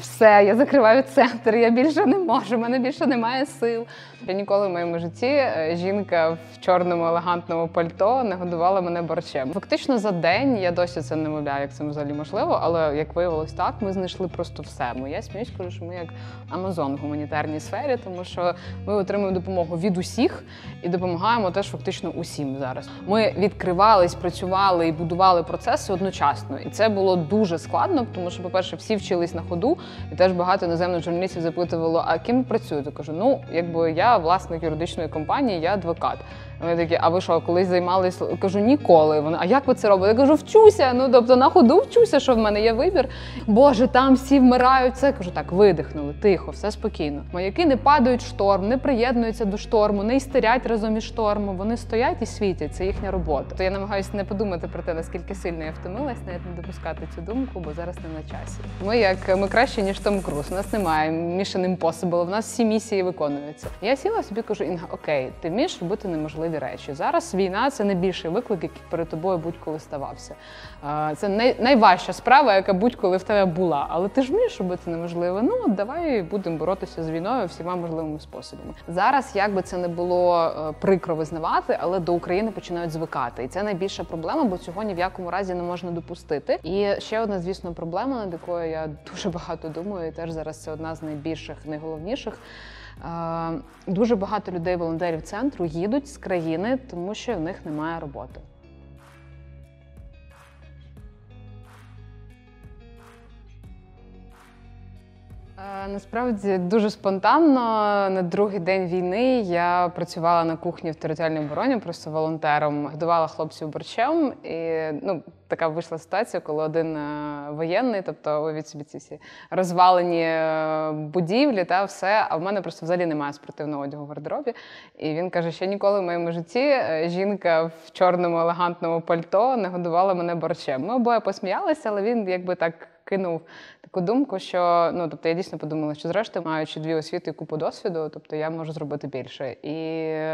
Все, я закриваю центр, я більше не можу, в мене більше немає сил. Я ніколи в моєму житті жінка в чорному елегантному пальто не годувала мене борщем. Фактично за день, я досі це не вимовляю, як це взагалі можливо, але як виявилось так, ми знайшли просто все. Я сміюсь, кажу, що ми як Амазон в гуманітарній сфері, тому що ми отримуємо допомогу від усіх і допомагаємо теж фактично усім зараз. Ми відкривались, працювали і будували процеси одночасно. І це було дуже складно, тому що, по-перше, всі вчились на ходу, і теж багато іноземних журналістів запитувало, а ким ви працюєте? Кажу, я власник юридичної компанії, я адвокат. Вони такі, а ви що, колись займались? Кажу, ніколи. Вони, а як ви це робите? Я кажу, вчуся, тобто на ходу вчуся, що в мене є вибір. Боже, там всі вмирають. Це кажу, так, видихнули, тихо, все спокійно. Маяки не падають в шторм, не приєднуються до шторму, не істерять разом із штормом. Вони стоять і світять, це їхня робота. То я намагаюся не подумати про те, наскільки сильно я втомилась, навіть не допускати цю думку, бо зараз не на часі. Ми краще, ніж Том Круз. У нас немає Mission Impossible, у нас всі місії виконуються. Я сіла собі, кажу, Інга, окей, ти вмієш робити неможливі речі. Зараз війна – це найбільший виклик, який перед тобою будь-коли ставався. Це найважча справа, яка будь-коли в тебе була. Але ти ж вмієш робити неможливе. Давай будемо боротися з війною всіма можливими способами. Зараз, як би це не було прикро визнавати, але до України починають звикати. І це найбільша проблема, бо цього ні в якому разі не можна допустити. І ще одна, звісно, проблема, над якою я дуже багато думаю, і теж зараз це одна з найбільших, найголовніших. Дуже багато людей-волонтерів центру їдуть з країни, тому що в них немає роботи. Насправді, дуже спонтанно, на другий день війни я працювала на кухні в територіальній обороні, просто волонтером, годувала хлопців борщем. І така вийшла ситуація, коли один воєнний, тобто уявіть собі ці всі розвалені будівлі та все, а в мене просто взагалі немає спортивного одягу в гардеробі. І він каже, що ніколи в моєму житті жінка в чорному елегантному пальто не годувала мене борщем. Ми обоє посміялися, але він якби так кинув таку думку, що, тобто я дійсно подумала, що зрештою, маючи 2 освіти і купу досвіду, тобто я можу зробити більше. І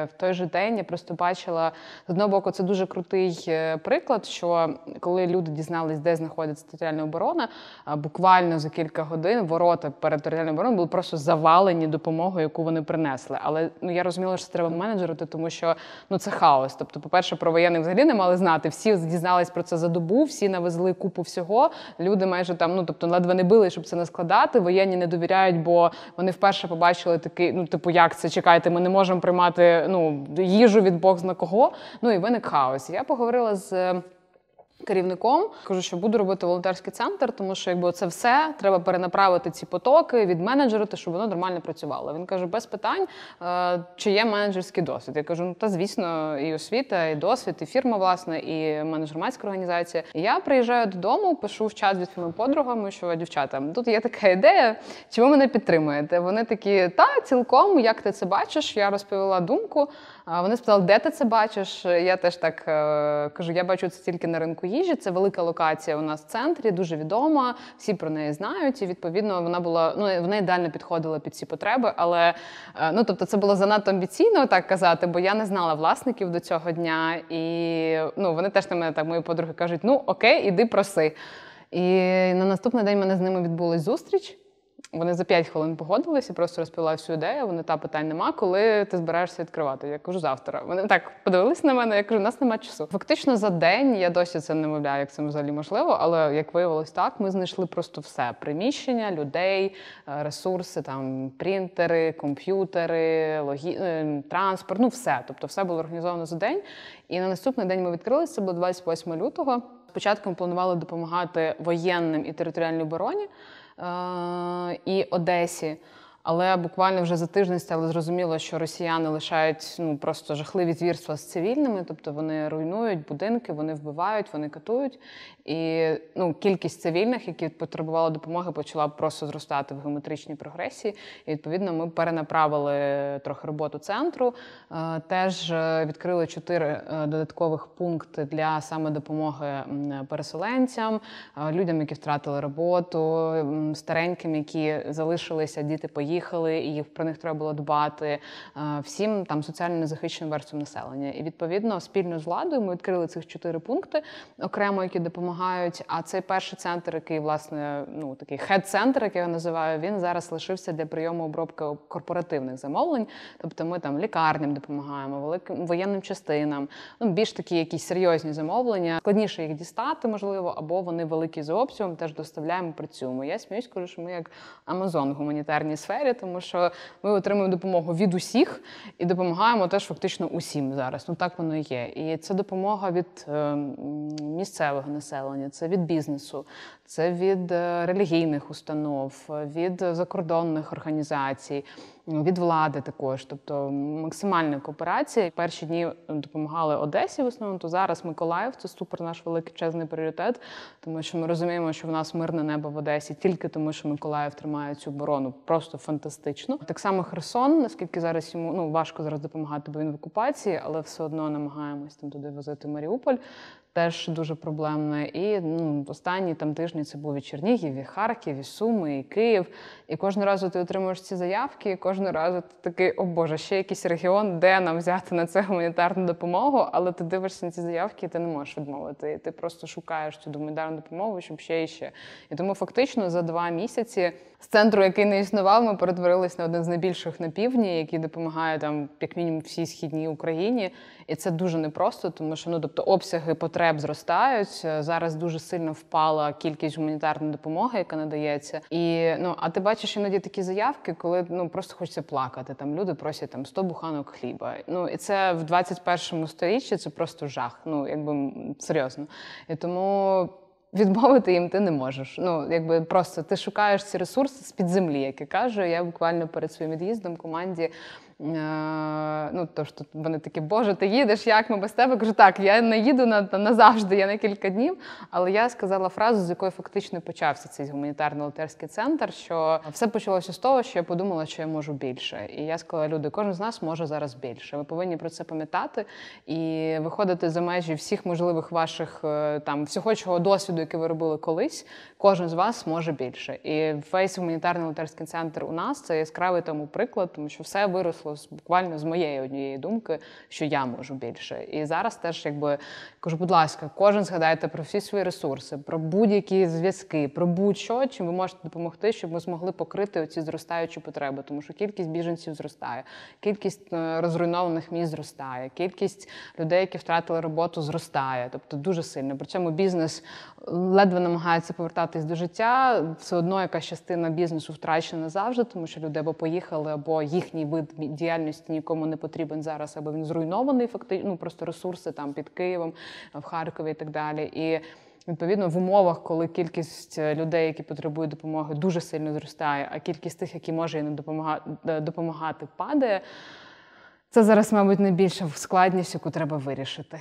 в той же день я просто бачила, з одного боку, це дуже крутий приклад, що коли люди дізнались, де знаходиться територіальна оборона, буквально за кілька годин ворота перед територіальною обороною були просто завалені допомогою, яку вони принесли. Але я розуміла, що це треба менеджерити, тому що це хаос. Тобто, по-перше, про воєнних взагалі не мали знати. Всі дізнались про це за добу, всі навезли купу всього. Люди майже там, ледве не били, щоб це не складати. Воєнні не довіряють, бо вони вперше побачили такий, як це, чекайте, ми не можемо приймати, їжу від Бог зна кого. І виник хаос. Я поговорила з керівником, кажу, що буду робити волонтерський центр, тому що це все, треба перенаправити ці потоки, відменеджерити, щоб воно нормально працювало. Він каже, без питань, чи є менеджерський досвід. Я кажу, звісно, і освіта, і досвід, і фірма, власне, і мене громадська організація. І я приїжджаю додому, пишу в чат зі своїми подругами, що, дівчата, тут є така ідея, чи ви мене підтримуєте? Вони такі, цілком, як ти це бачиш? Я розповіла думку. Вони сказали, де ти це бачиш? Я теж так кажу, я бачу це тільки на ринку їжі. Це велика локація у нас в центрі, дуже відома, всі про неї знають. І, відповідно, вона ідеально підходила під ці потреби. Але, тобто, це було занадто амбіційно так казати, бо я не знала власників до цього дня. І, вони теж на мене, так, мої подруги кажуть, окей, іди проси. І на наступний день в мене з ними відбулась зустріч. Вони за 5 хвилин погодилися, просто розповіла всю ідею. Вони, питань нема, коли ти збираєшся відкривати. Я кажу, завтра. Вони так подивилися на мене, я кажу, у нас нема часу. Фактично за день, я досі це не вимовляю, як це взагалі можливо, але як виявилось так, ми знайшли просто все. Приміщення, людей, ресурси, принтери, комп'ютери, транспорт, все. Тобто все було організовано за день. І на наступний день ми відкрилися, це було 28 лютого. Спочатку ми планували допомагати воєнним і територіальній обороні, і Одесі. Але буквально вже за тиждень стало зрозуміло, що росіяни лишають просто жахливі звірства з цивільними, тобто вони руйнують будинки, вони вбивають, вони катують. І кількість цивільних, які потребували допомоги, почала просто зростати в геометричній прогресії. І, відповідно, ми перенаправили трохи роботу центру. Теж відкрили 4 додаткових пункти для саме допомоги переселенцям, людям, які втратили роботу, стареньким, які залишилися, діти поїхали. поїхали, і про них треба було дбати, всім там соціально незахищеним верствам населення. І відповідно спільно з владою ми відкрили цих 4 пункти окремо, які допомагають. А цей перший центр, який, власне, такий хед-центр, як я його називаю, він зараз лишився для прийому обробки корпоративних замовлень. Тобто ми там лікарням допомагаємо, великим воєнним частинам, більш такі якісь серйозні замовлення. Складніше їх дістати, можливо, або вони великі за обсягом, теж доставляємо, працюємо. Я сміюсь, кажу, що ми як Амазон в гуманітарній сфері, тому що ми отримуємо допомогу від усіх і допомагаємо теж фактично усім зараз. Так воно і є. І це допомога від місцевого населення, це від бізнесу, це від релігійних установ, від закордонних організацій, від влади також. Тобто максимальна кооперація. Перші дні допомагали Одесі в основному, то зараз Миколаїв – це супер наш величезний пріоритет, тому що ми розуміємо, що в нас мирне небо в Одесі тільки тому, що Миколаїв тримає цю оборону просто фантастично. Так само Херсон, наскільки зараз йому важко зараз допомагати, бо він в окупації, але все одно намагаємось там туди возити Маріуполь. Теж дуже проблемне. І останні тижні це був і Чернігів, і Харків, і Суми, і Київ. І кожного разу ти отримуєш ці заявки, і кожного разу ти такий, о Боже, ще якийсь регіон, де нам взяти на це гуманітарну допомогу, але ти дивишся на ці заявки, і ти не можеш відмовити. І ти просто шукаєш цю гуманітарну допомогу, щоб ще і ще. І тому фактично за 2 місяці з центру, який не існував, ми перетворились на один з найбільших на півдні, який допомагає там, як мінімум, всій східній Україні. І це дуже непросто, тому що обсяги потреб зростають. Зараз дуже сильно впала кількість гуманітарної допомоги, яка надається. І а ти бачиш іноді такі заявки, коли просто хочеться плакати. Там люди просять 100 буханок хліба. І це в 21 сторіччі це просто жах. Серйозно. І тому відмовити їм ти не можеш. Просто ти шукаєш ці ресурси з-під землі, як я кажу. Я буквально перед своїм від'їздом команді тож тут вони такі, Боже, ти їдеш, як ми без тебе? Кажу, так, я не їду назавжди, я на кілька днів, але я сказала фразу, з якої фактично почався цей гуманітарно-волонтерський центр, що все почалося з того, що я подумала, що я можу більше. І я сказала, люди, кожен з нас може зараз більше. Ви повинні про це пам'ятати і виходити за межі всіх можливих ваших, всього чого досвіду, який ви робили колись, кожен з вас може більше. І весь гуманітарно-волонтерський центр у нас – це яскравий тому приклад, тому що все виросло буквально з моєї однієї думки, що я можу більше. І зараз теж кажу, будь ласка, кожен згадайте про всі свої ресурси, про будь-які зв'язки, про будь-що, чим ви можете допомогти, щоб ми змогли покрити оці зростаючі потреби. Тому що кількість біженців зростає, кількість розруйнованих міст зростає, кількість людей, які втратили роботу, зростає. Тобто дуже сильно. При цьому бізнес ледве намагається повертатись до життя. Все одно якась частина бізнесу втрачена завжди, тому що люди або поїхали, або їхній вид діяльності нікому не потрібен зараз, або він зруйнований, фактично, просто ресурси під Києвом, в Харкові і так далі. І відповідно, в умовах, коли кількість людей, які потребують допомоги, дуже сильно зростає, а кількість тих, які може їм допомагати, падає, це зараз, мабуть, найбільша складність, яку треба вирішити.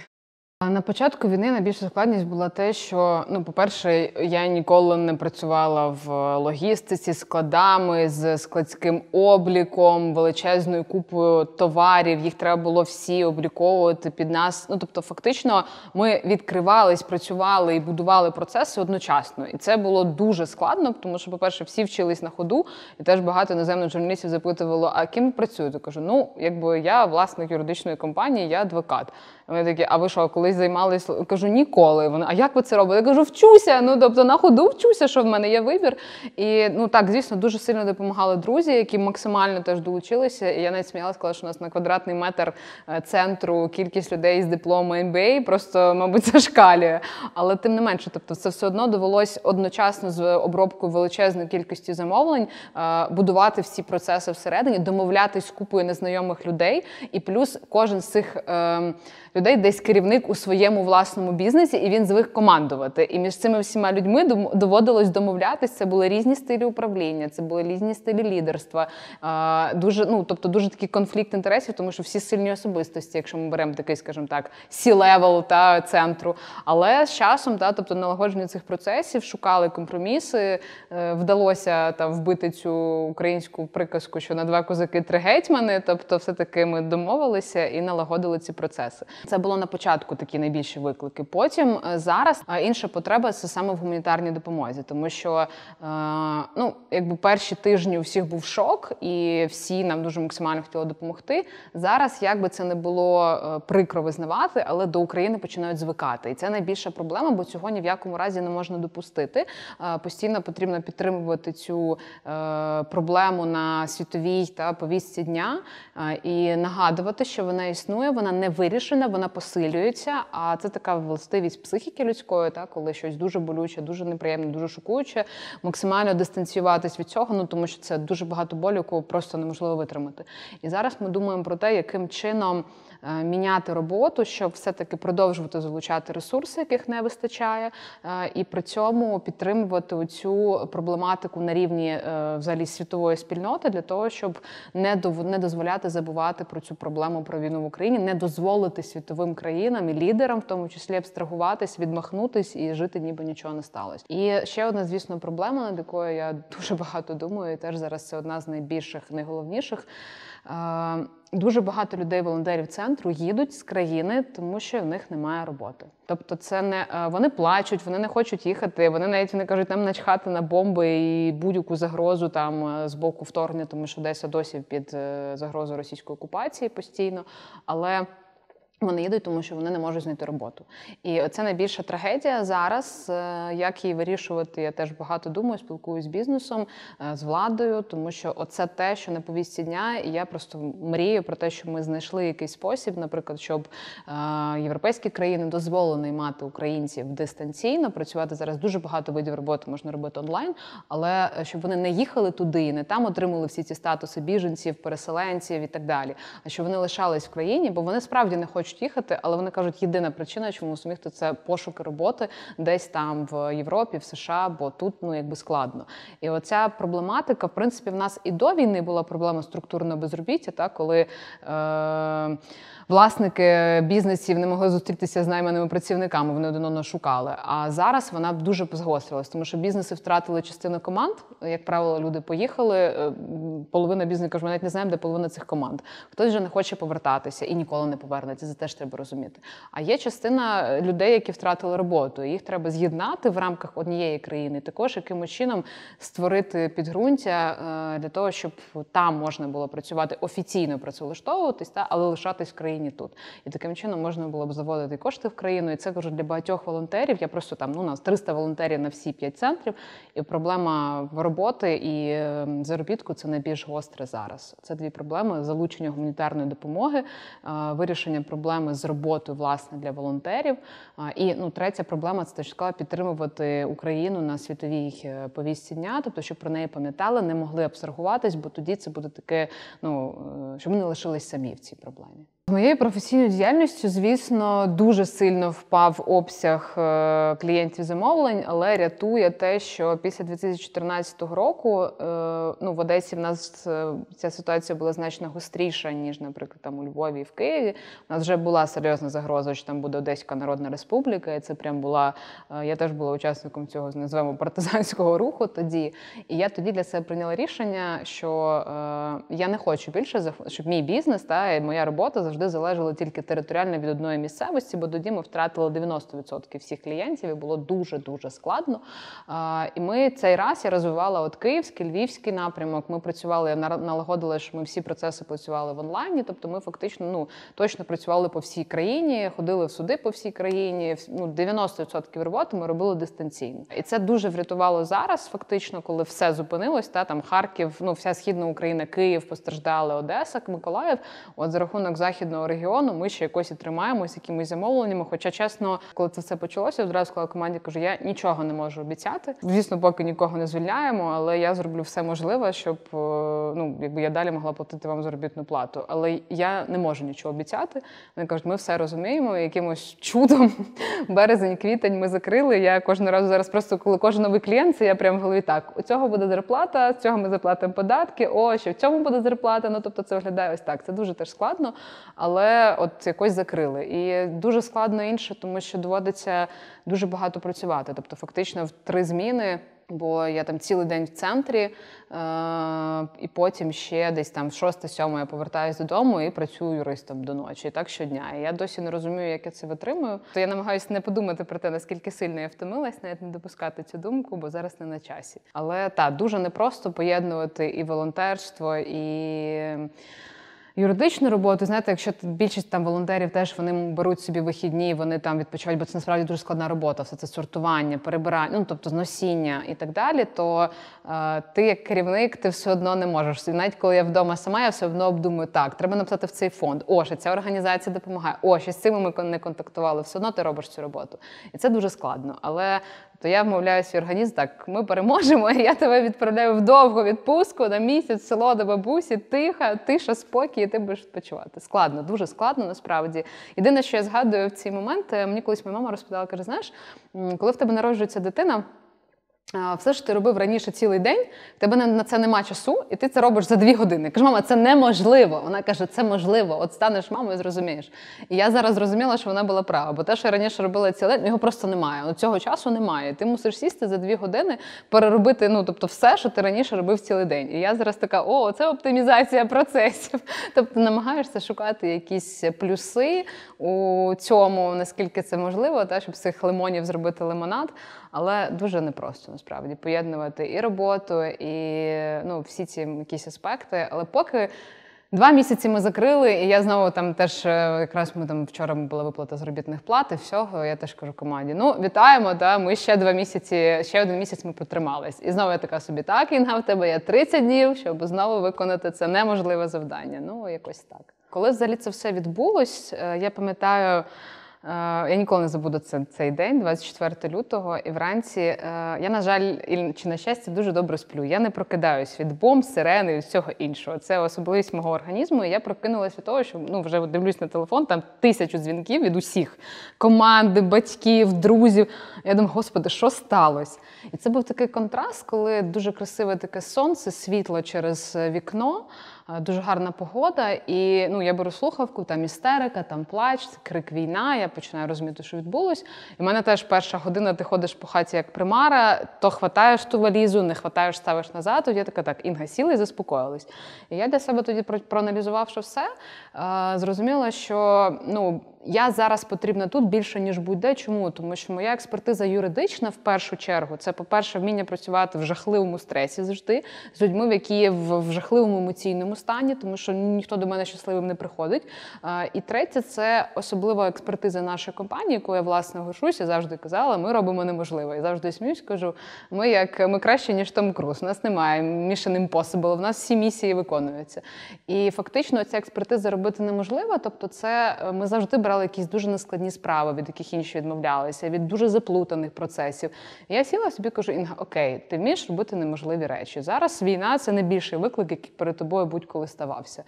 На початку війни найбільша складність була те, що, по-перше, я ніколи не працювала в логістиці, складами, з складським обліком, величезною купою товарів, їх треба було всі обліковувати під нас. Тобто, фактично, ми відкривались, працювали і будували процеси одночасно. І це було дуже складно, тому що, по-перше, всі вчились на ходу, і теж багато іноземних журналістів запитувало, а ким працюєте? Кажу, я власник юридичної компанії, я адвокат. Вони такі, а ви що, колись займались? Кажу, ніколи. Вони, а як ви це робите? Я кажу, вчуся, тобто на ходу вчуся, що в мене є вибір. І, так, звісно, дуже сильно допомагали друзі, які максимально теж долучилися. І я навіть сміялася, сказала, що у нас на квадратний метр центру кількість людей з диплому MBA просто, мабуть, зашкалює. Але тим не менше, тобто це все одно довелось одночасно з обробкою величезної кількості замовлень будувати всі процеси всередині, домовлятись з купою незнайомих людей. І плюс кожен з цих людей десь керівник у своєму власному бізнесі, і він звик командувати. І між цими всіма людьми доводилось домовлятися. Це були різні стилі управління, це були різні стилі лідерства. Тобто дуже такий конфлікт інтересів, тому що всі сильні особистості, якщо ми беремо такий, скажімо так, C-level центру. Але з часом, тобто налагодження цих процесів, шукали компроміси, вдалося вбити цю українську приказку, що на 2 козаки 3 гетьмани, тобто все-таки ми домовилися і налагодили ці процеси. Це було на початку такі найбільші виклики. Потім зараз інша потреба – це саме в гуманітарній допомозі, тому що якби перші тижні у всіх був шок, і всі нам дуже максимально хотіли допомогти. Зараз, як би це не було прикро визнавати, але до України починають звикати. І це найбільша проблема, бо цього ні в якому разі не можна допустити. Постійно потрібно підтримувати цю проблему на світовій повістці дня і нагадувати, що вона існує, вона не вирішена, вона посилюється, а це така властивість психіки людської, коли щось дуже болюче, дуже неприємне, дуже шокуюче, максимально дистанціюватись від цього, тому що це дуже багато болю, якого просто неможливо витримати. І зараз ми думаємо про те, яким чином міняти роботу, щоб все-таки продовжувати залучати ресурси, яких не вистачає, і при цьому підтримувати оцю проблематику на рівні взагалі світової спільноти для того, щоб не дозволяти забувати про цю проблему, про війну в Україні, не дозволити світовим країнам і лідерам, в тому числі, абстрагуватись, відмахнутись і жити, ніби нічого не сталося. І ще одна, звісно, проблема, над якою я дуже багато думаю, і теж зараз це одна з найбільших, найголовніших. Дуже багато людей-волонтерів центру їдуть з країни, тому що в них немає роботи. Тобто це не вони плачуть, вони не хочуть їхати, вони навіть не кажуть нам начхати на бомби і будь-яку загрозу з боку вторгнення, тому що Одеса досі під загрозою російської окупації постійно, але вони їдуть, тому що вони не можуть знайти роботу. І це найбільша трагедія зараз. Як її вирішувати, я теж багато думаю, спілкуюсь з бізнесом, з владою, тому що оце те, що на повістці дня, і я просто мрію про те, що ми знайшли якийсь спосіб, наприклад, щоб європейські країни дозволили наймати українців дистанційно, працювати зараз дуже багато видів роботи можна робити онлайн, але щоб вони не їхали туди і не там отримали всі ці статуси біженців, переселенців і так далі, а щоб вони лишались в країні, бо вони справді не хочуть їхати, але вони кажуть, єдина причина, чому усміхти, це пошуки роботи десь там в Європі, в США, бо тут, складно. І оця проблематика, в принципі, в нас і до війни була проблема структурного безробіття, коли власники бізнесів не могли зустрітися з найманими працівниками, вони один одного шукали. А зараз вона дуже загострилась, тому що бізнеси втратили частину команд, як правило, люди поїхали, половина бізнесів каже, ми навіть не знаємо, де половина цих команд. Хтось вже не хоче повертатися і ніколи не повернеться, це теж треба розуміти. А є частина людей, які втратили роботу, і їх треба з'єднати в рамках однієї країни, також якимось чином створити підґрунтя для того, щоб там можна було працювати, офіційно працевлаштовуватись, але лишатись в країні тут. І таким чином можна було б заводити кошти в країну, і це, кажу, для багатьох волонтерів. Я просто у нас 300 волонтерів на всі 5 центрів, і проблема роботи і заробітку – це найбільш гостре зараз. Це дві проблеми – залучення гуманітарної допомоги, вирішення проблеми з роботою, власне, для волонтерів. І третя проблема – це підтримувати Україну на світовій повістці дня, тобто, щоб про неї пам'ятали, не могли абстрагуватись, бо тоді це буде таке, щоб ми не лишились самі в цій проблемі. З моєю професійною діяльністю, звісно, дуже сильно впав обсяг клієнтів замовлень, але рятує те, що після 2014 року в Одесі в нас ця ситуація була значно гостріша, ніж, наприклад, там у Львові і в Києві. У нас вже була серйозна загроза, що там буде Одеська Народна Республіка, і це прям була, я теж була учасником цього, називаємо, партизанського руху тоді. І я тоді для себе прийняла рішення, що я не хочу більше, щоб мій бізнес і моя робота завжди залежало тільки територіально від одної місцевості, бо тоді ми втратили 90% всіх клієнтів, і було дуже-дуже складно. І ми цей раз, я розвивала київський, львівський напрямок, ми працювали, я налагодила, що ми всі процеси працювали в онлайні, тобто ми фактично, точно працювали по всій країні, ходили в суди по всій країні, 90% роботи ми робили дистанційно. І це дуже врятувало зараз, фактично, коли все зупинилось, там Харків, вся Східна Україна, Київ постраждали, Одеса, Миколаїв, за рахунок Західного регіону ми ще якось і тримаємось якимись замовленнями. Хоча, чесно, коли це все почалося, одразу сказала команді, кажу, я нічого не можу обіцяти. Звісно, поки нікого не звільняємо, але я зроблю все можливе, щоб я далі могла платити вам заробітну плату. Але я не можу нічого обіцяти. Вони кажуть, ми все розуміємо, якимось чудом березень, квітень ми закрили. Я кожного разу зараз просто, коли кожен новий клієнт, це я прямо в голові так, у цього буде зарплата, з цього ми заплатимо податки, ще в цьому буде зарплата. Тобто це виглядає ось так. Це дуже теж складно. Але якось закрили. І дуже складно інше, тому що доводиться дуже багато працювати. Тобто фактично в 3 зміни Бо я там цілий день в центрі, і потім ще десь там в 6-7 я повертаюся додому і працюю юристом до ночі. І так щодня. І я досі не розумію, як я це витримую. То я намагаюся не подумати про те, наскільки сильно я втомилась, навіть не допускати цю думку, бо зараз не на часі. Але так, дуже непросто поєднувати і волонтерство, і юридичну роботу. Знаєте, якщо більшість там волонтерів теж вони беруть собі вихідні, вони там відпочивають, бо це насправді дуже складна робота, все це сортування, перебирання, ну тобто зносіння і так далі, то ти як керівник, ти все одно не можеш. І навіть коли я вдома сама, я все одно обдумую, так, треба написати в цей фонд, ще ця організація допомагає, ще з цим ми не контактували, все одно ти робиш цю роботу. І це дуже складно. Але то я вмовляю свій організм, так, ми переможемо, і я тебе відправляю в довгу відпустку на місяць в село до бабусі, тиша, спокій, і ти будеш відпочивати. Складно, дуже складно, насправді. Єдине, що я згадую в цей момент, мені колись моя мама розповідала, каже, знаєш, коли в тебе народжується дитина, все ж ти робив раніше цілий день, в тебе на це нема часу, і ти це робиш за 2 години. Кажу, мама, це неможливо. Вона каже, це можливо. От станеш мамою і зрозумієш. І я зараз зрозуміла, що вона була права. Бо те, що я раніше робила цілий день, його просто немає. От цього часу немає. Ти мусиш сісти за 2 години, переробити, тобто все, що ти раніше робив цілий день. І я зараз така, це оптимізація процесів. Тобто намагаєшся шукати якісь плюси у цьому, наскільки це можливо, щоб з цих лимонів зробити лимонад. Але дуже непросто, насправді, поєднувати і роботу, і всі ці якісь аспекти. Але поки 2 місяці ми закрили, і я знову там теж, якраз ми там вчора була виплата заробітних плат і всього, я теж кажу команді, вітаємо, ми ще 2 місяці, ще 1 місяць ми протримались. І знову я така собі, так, Інга, в тебе є 30 днів, щоб знову виконати це неможливе завдання. Якось так. Коли взагалі це все відбулось, я пам'ятаю, я ніколи не забуду цей день, 24 лютого, і вранці я, на жаль, чи на щастя, дуже добре сплю. Я не прокидаюсь від бомб, сирени і всього іншого. Це особливість мого організму, і я прокинулася від того, що вже дивлюсь на телефон, там 1000 дзвінків від усіх. Команди, батьків, друзів. Я думаю, господи, що сталося? І це був такий контраст, коли дуже красиве таке сонце, світло через вікно, дуже гарна погода, і я беру слухавку, там істерика, там плач, крик війна, я починаю розуміти, що відбулось. І в мене теж перша година, ти ходиш по хаті як примара, то хватаєш ту валізу, не хватаєш, ставиш назад, тоді я така, так, Інга, сіла і заспокоїлась. І я для себе тоді, проаналізувавши все, зрозуміла, що, я зараз потрібна тут більше, ніж будь-де. Чому? Тому що моя експертиза юридична, в першу чергу, це, по-перше, вміння працювати в жахливому стресі завжди, з людьми, які є в жахливому емоційному стані, тому що ніхто до мене щасливим не приходить. І третє, це особлива експертиза нашої компанії, яку я, власне, горжуся, завжди казала, ми робимо неможливе. І завжди сміюсь, кажу, ми краще, ніж Том Круз. У нас немає Mission Impossible, в нас всі місії виконуються. І фактично ця експертиза робити неможливо, тобто це ми завжди брали якісь дуже нескладні справи, від яких інші відмовлялися, від дуже заплутаних процесів. І я сіла собі, кажу, Інга, окей, ти вмієш робити неможливі речі. Зараз війна – це найбільший виклик, який перед тобою будь-коли ставався.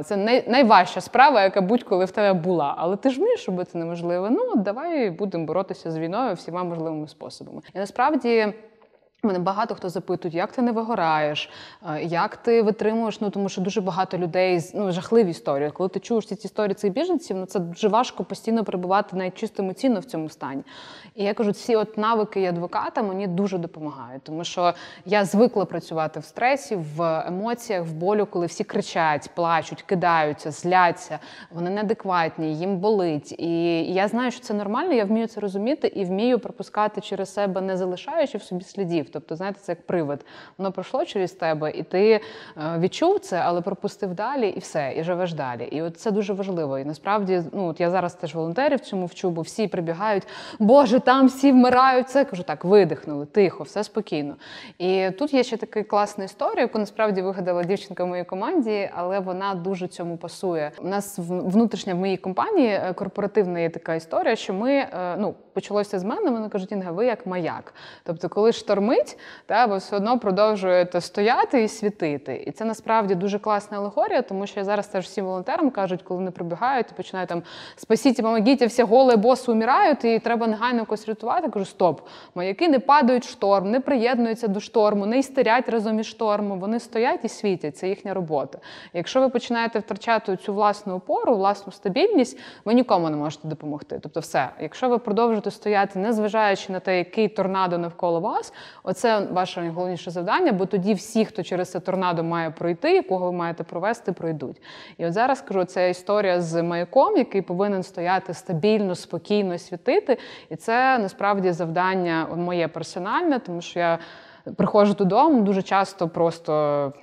Це найважча справа, яка будь-коли в тебе була. Але ти ж вмієш робити неможливе? Давай будемо боротися з війною всіма можливими способами. І насправді, мене багато хто запитують, як ти не вигораєш, як ти витримуєш, тому що дуже багато людей, жахливі історії. Коли ти чуєш ці історії цих біженців, це дуже важко постійно перебувати навіть чисто емоційно в цьому стані. І я кажу, ці навики і адвоката мені дуже допомагають, тому що я звикла працювати в стресі, в емоціях, в болю, коли всі кричать, плачуть, кидаються, зляться, вони неадекватні, їм болить. І я знаю, що це нормально, я вмію це розуміти і вмію пропускати через себе, не залишаючи в собі слідів. Тобто, знаєте, це як привид. Воно пройшло через тебе, і ти відчув це, але пропустив далі, і все, і живеш далі. І от це дуже важливо. І насправді, от я зараз теж волонтерів цьому вчу, бо всі прибігають, Боже, там всі вмирають. Це, кажу, так, видихнули, тихо, все спокійно. І тут є ще така класна історія, яку насправді вигадала дівчинка в моїй команді, але вона дуже цьому пасує. У нас внутрішня в моїй компанії корпоративна є така історія, що ми, почалося з мене, вони кажуть, Інга, ви як маяк. Тобто, коли штормить, ви все одно продовжуєте стояти і світити. І це насправді дуже класна алегорія, тому що я зараз теж всім волонтерам кажуть, коли вони прибігають і починають там спасіть, помогіть, всі голі боси умирають, і треба негайно якось рятувати. Я кажу, стоп, маяки не падають в шторм, не приєднуються до шторму, не істерять разом із штормом, вони стоять і світять, це їхня робота. І якщо ви починаєте втрачати цю власну опору, власну стабільність, ви нікому не можете допомогти. Тобто все, якщо ви продовжуєте стояти, незважаючи на те, який торнадо навколо вас, оце ваше найголовніше завдання, бо тоді всі, хто через це торнадо має пройти, кого ви маєте провести, пройдуть. І от зараз, кажу, це історія з маяком, який повинен стояти стабільно, спокійно, світити. І це, насправді, завдання моє персональне, тому що я приходжу додому дуже часто просто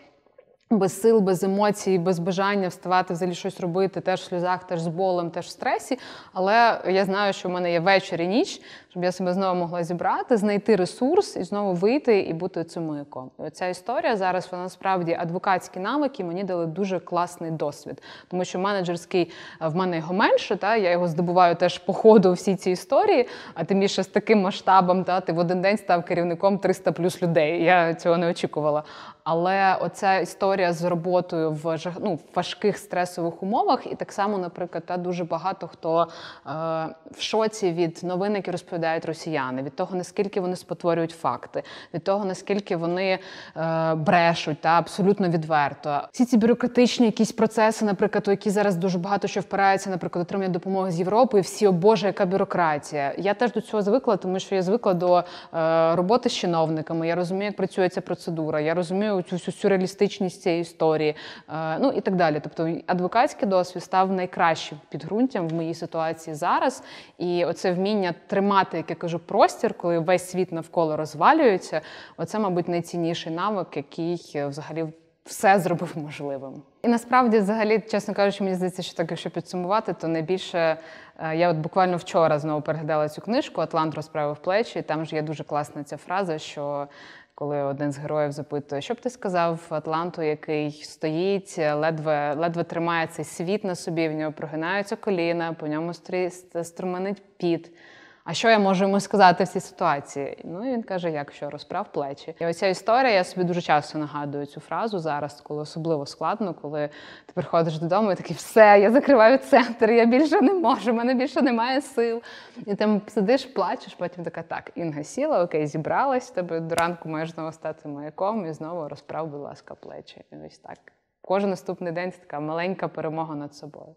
без сил, без емоцій, без бажання вставати, взагалі щось робити, теж в сльозах, теж з болем, теж в стресі. Але я знаю, що в мене є вечір і ніч, щоб я себе знову могла зібрати, знайти ресурс і знову вийти і бути цим маяком. І оця історія зараз, вона насправді адвокатські навики мені дали дуже класний досвід. Тому що менеджерський, в мене його менше, я його здобуваю теж по ходу всі ці історії, а тим більше з таким масштабом, ти в один день став керівником 300 плюс людей. Я цього не очікувала. Але оця історія з роботою в важких стресових умовах, і так само, наприклад, дуже багато хто в шоці від новин, які розповідають росіяни, від того, наскільки вони спотворюють факти, від того, наскільки вони брешуть, абсолютно відверто. Всі ці бюрократичні якісь процеси, наприклад, у які зараз дуже багато що впирається, наприклад, отримання допомоги з Європи, і всі, о Боже, яка бюрократія. Я теж до цього звикла, тому що я звикла до роботи з чиновниками, я розумію, як працює ця процедура, я розумію цю всю сюрреалістичність цієї історії, і так далі. Тобто адвокатський досвід став найкращим підґрунтям в моїй ситуації зараз. І оце вміння тримати, як я кажу, простір, коли весь світ навколо розвалюється, оце, мабуть, найцінніший навик, який взагалі все зробив можливим. І насправді, взагалі, чесно кажучи, мені здається, що так, якщо підсумувати, то найбільше, я от буквально вчора знову переглядала цю книжку «Атлант розправив плечі», і там ж є дуже класна ця фраза, що коли один з героїв запитує, що б ти сказав Атланту, який стоїть, ледве тримає цей світ на собі, в нього прогинаються коліна, по ньому струменить піт. А що я можу йому сказати в цій ситуації? І він каже, як що, розправ плечі. І оця історія, я собі дуже часто нагадую цю фразу зараз, коли особливо складно, коли ти приходиш додому і такий, все, я закриваю центр, я більше не можу, в мене більше немає сил. І там сидиш, плачеш, потім така, так, Інга сіла, окей, зібралась, тебе до ранку маєш знову стати маяком і знову розправ, будь ласка, плечі. І ось так. Кожен наступний день це така маленька перемога над собою.